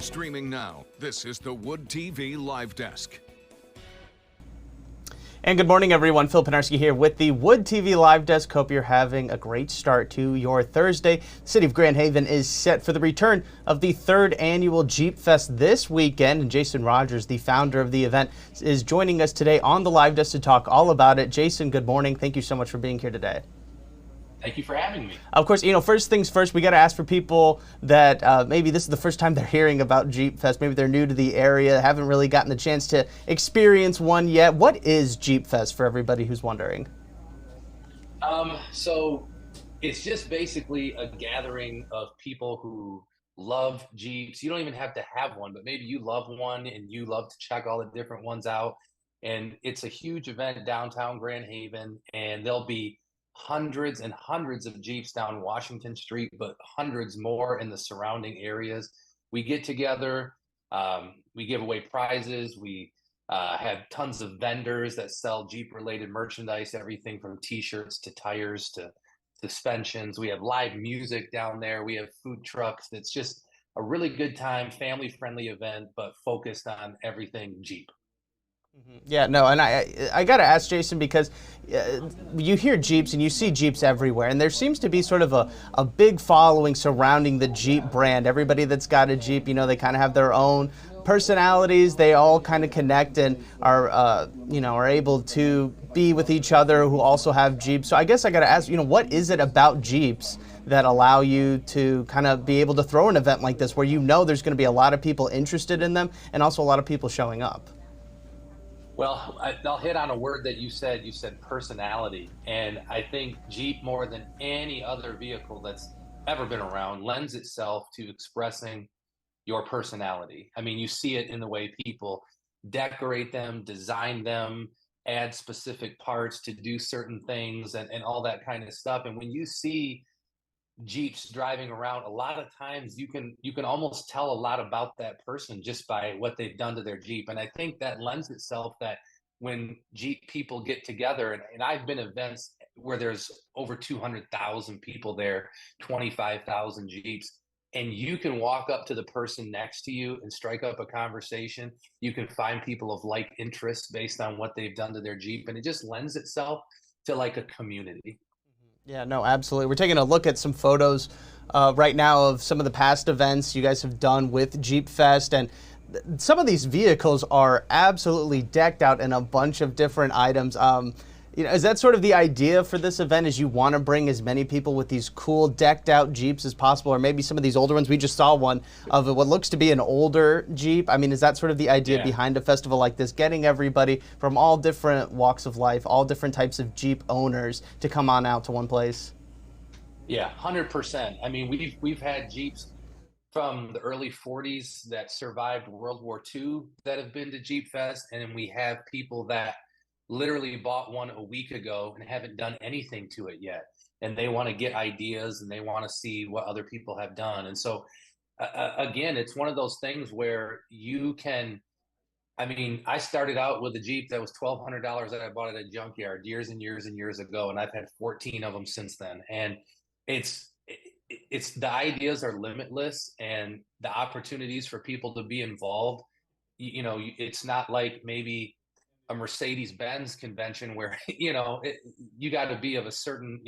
Streaming now, this is the Wood TV Live Desk. And good morning, everyone. Phil Penarski here with the Wood TV Live Desk. Hope you're having a great start to your Thursday. The city of Grand Haven is set for the return of the third annual Jeep Fest this weekend. And Jason Rogers, the founder of the event, is joining us today on the Live Desk to talk all about it. Jason, good morning. Thank you so much for being here today. Thank you for having me. Of course, first things first, we got to ask for people that maybe this is the first time they're hearing about Jeep Fest. Maybe they're new to the area, haven't really gotten the chance to experience one yet. What is Jeep Fest for everybody who's wondering? So it's just basically a gathering of people who love Jeeps. You don't even have to have one, but maybe you love one and you love to check all the different ones out. And it's a huge event downtown Grand Haven, and there'll be hundreds and hundreds of Jeeps down Washington Street, but hundreds more in the surrounding areas. We get together, we give away prizes, we have tons of vendors that sell Jeep related merchandise, everything from t-shirts to tires to suspensions. We have live music down there, we have food trucks. It's just a really good time, family friendly event, but focused on everything Jeep. Yeah, no, and I got to ask Jason, because you hear Jeeps and you see Jeeps everywhere, and there seems to be sort of a big following surrounding the Jeep brand. Everybody that's got a Jeep, they kind of have their own personalities. They all kind of connect and are able to be with each other who also have Jeeps. So I guess I got to ask, what is it about Jeeps that allow you to kind of be able to throw an event like this where there's going to be a lot of people interested in them and also a lot of people showing up? Well, I'll hit on a word that you said personality. And I think Jeep, more than any other vehicle that's ever been around, lends itself to expressing your personality. I mean, you see it in the way people decorate them, design them, add specific parts to do certain things and all that kind of stuff. And when you see Jeeps driving around, a lot of times you can almost tell a lot about that person just by what they've done to their Jeep. And I think that lends itself that when Jeep people get together, and I've been events where there's over 200,000 people there, 25,000 Jeeps, and you can walk up to the person next to you and strike up a conversation. You can find people of like interests based on what they've done to their Jeep, and it just lends itself to like a community. Yeah, no, absolutely. We're taking a look at some photos right now of some of the past events you guys have done with Jeep Fest, and some of these vehicles are absolutely decked out in a bunch of different items. Is that sort of the idea for this event? Is you want to bring as many people with these cool decked out Jeeps as possible, or maybe some of these older ones? We just saw one of what looks to be an older Jeep. I mean, is that sort of the idea behind a festival like this, getting everybody from all different walks of life, all different types of Jeep owners to come on out to one place? Yeah, 100%. I mean, we've had Jeeps from the early 40s that survived World War II that have been to Jeep Fest, and then we have people that literally bought one a week ago and haven't done anything to it yet, and they want to get ideas and they want to see what other people have done. And so again, it's one of those things where you can, I mean, I started out with a Jeep that was $1,200 that I bought at a junkyard years and years and years ago, and I've had 14 of them since then. And it's the ideas are limitless, and the opportunities for people to be involved, it's not like maybe a Mercedes-Benz convention where, you got to be of a certain,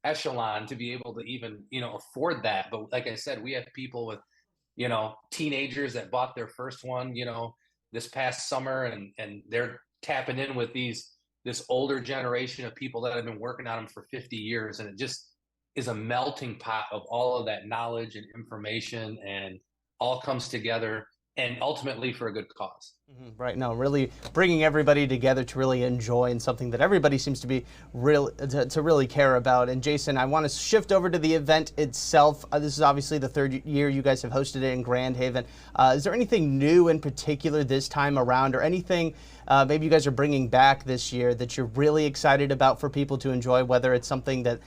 echelon to be able to even, afford that. But like I said, we have people with, teenagers that bought their first one, this past summer, and they're tapping in with this older generation of people that have been working on them for 50 years. And it just is a melting pot of all of that knowledge and information, and all comes together, and ultimately for a good cause. Right. No, really bringing everybody together to really enjoy, and something that everybody seems to be to really care about. And Jason, I want to shift over to the event itself. This is obviously the third year you guys have hosted it in Grand Haven. Is there anything new in particular this time around, or anything maybe you guys are bringing back this year that you're really excited about for people to enjoy, whether it's something that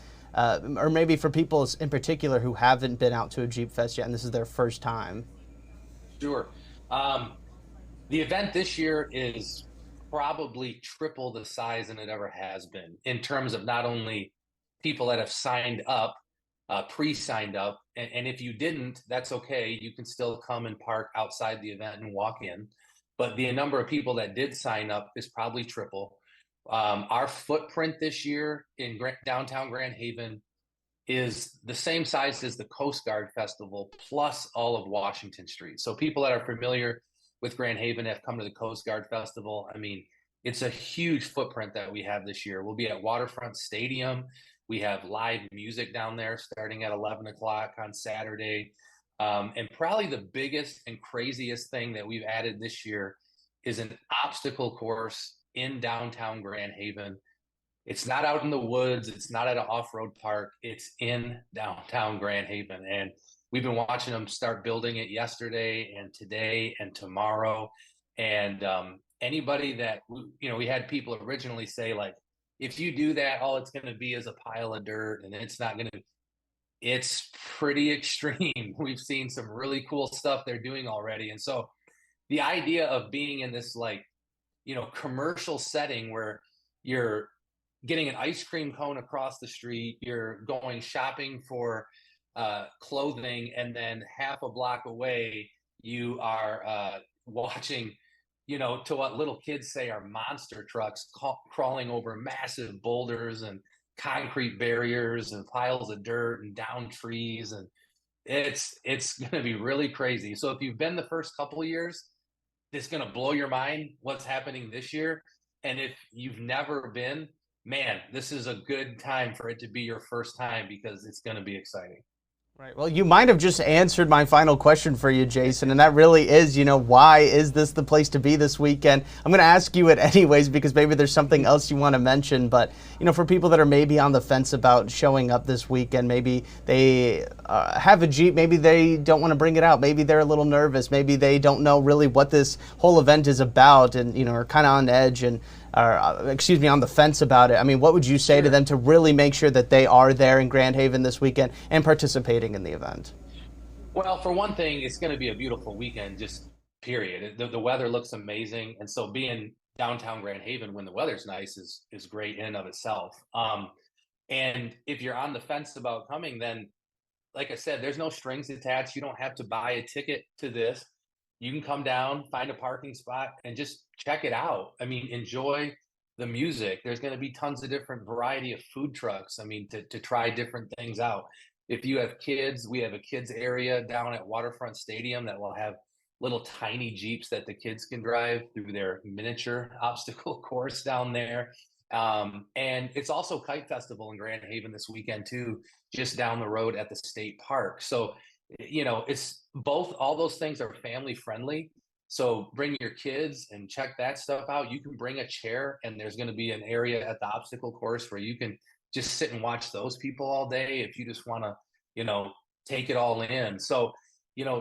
or maybe for people in particular who haven't been out to a Jeep Fest yet and this is their first time? Sure. The event this year is probably triple the size than it ever has been, in terms of not only people that have signed up, pre-signed up. And if you didn't, that's okay. You can still come and park outside the event and walk in. But the number of people that did sign up is probably triple. Our footprint this year in downtown Grand Haven is the same size as the Coast Guard Festival plus all of Washington Street. So people that are familiar with Grand Haven have come to the Coast Guard Festival. I mean, it's a huge footprint that we have this year. We'll be at Waterfront Stadium. We have live music down there starting at 11 o'clock on Saturday. And probably the biggest and craziest thing that we've added this year is an obstacle course in downtown Grand Haven. It's not out in the woods. It's not at an off-road park. It's in downtown Grand Haven. And we've been watching them start building it yesterday and today and tomorrow. And anybody that, we had people originally say, like, if you do that, all it's going to be is a pile of dirt, and it's not going to, it's pretty extreme. We've seen some really cool stuff they're doing already. And so the idea of being in this, like, commercial setting where you're getting an ice cream cone across the street, you're going shopping for clothing, and then half a block away, you are watching, to what little kids say are monster trucks crawling over massive boulders and concrete barriers and piles of dirt and down trees. And it's going to be really crazy. So if you've been the first couple of years, it's going to blow your mind what's happening this year. And if you've never been, man, this is a good time for it to be your first time, because it's going to be exciting. Right. Well, you might have just answered my final question for you, Jason, and that really is, why is this the place to be this weekend? I'm going to ask you it anyways, because maybe there's something else you want to mention, but, for people that are maybe on the fence about showing up this weekend, maybe they have a Jeep, maybe they don't want to bring it out, maybe they're a little nervous, maybe they don't know really what this whole event is about, and, are kind of on edge and on the fence about it. I mean, what would you say to them to really make sure that they are there in Grand Haven this weekend and participating in the event? Well, for one thing, it's going to be a beautiful weekend, just period. The weather looks amazing. And so being downtown Grand Haven when the weather's nice is great in and of itself. And if you're on the fence about coming, then, like I said, there's no strings attached. You don't have to buy a ticket to this. You can come down, find a parking spot, and just check it out. I mean, enjoy the music. There's going to be tons of different variety of food trucks. I mean, to try different things out. If you have kids, we have a kids area down at Waterfront Stadium that will have little tiny Jeeps that the kids can drive through their miniature obstacle course down there. And it's also Kite Festival in Grand Haven this weekend too, just down the road at the state park. So, it's both, all those things are family friendly. So bring your kids and check that stuff out. You can bring a chair, and there's going to be an area at the obstacle course where you can just sit and watch those people all day if you just want to, take it all in. So,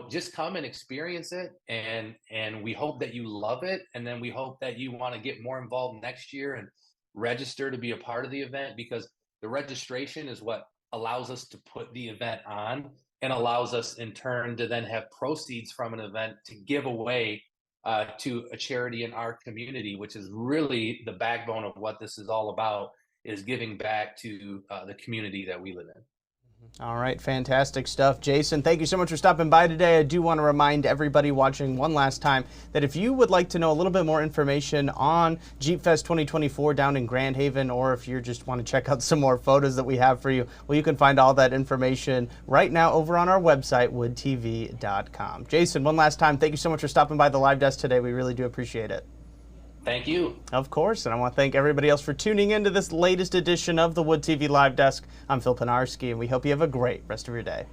just come and experience it. And we hope that you love it. And then we hope that you want to get more involved next year and register to be a part of the event, because the registration is what allows us to put the event on, and allows us in turn to then have proceeds from an event to give away to a charity in our community, which is really the backbone of what this is all about, is giving back to the community that we live in. All right, fantastic stuff. Jason, thank you so much for stopping by today. I do want to remind everybody watching one last time that if you would like to know a little bit more information on Jeep Fest 2024 down in Grand Haven, or if you just want to check out some more photos that we have for you, well, you can find all that information right now over on our website, woodtv.com. Jason, one last time, thank you so much for stopping by the live desk today. We really do appreciate it. Thank you. Of course, and I want to thank everybody else for tuning in to this latest edition of the Wood TV Live Desk. I'm Phil Pinarski, and we hope you have a great rest of your day.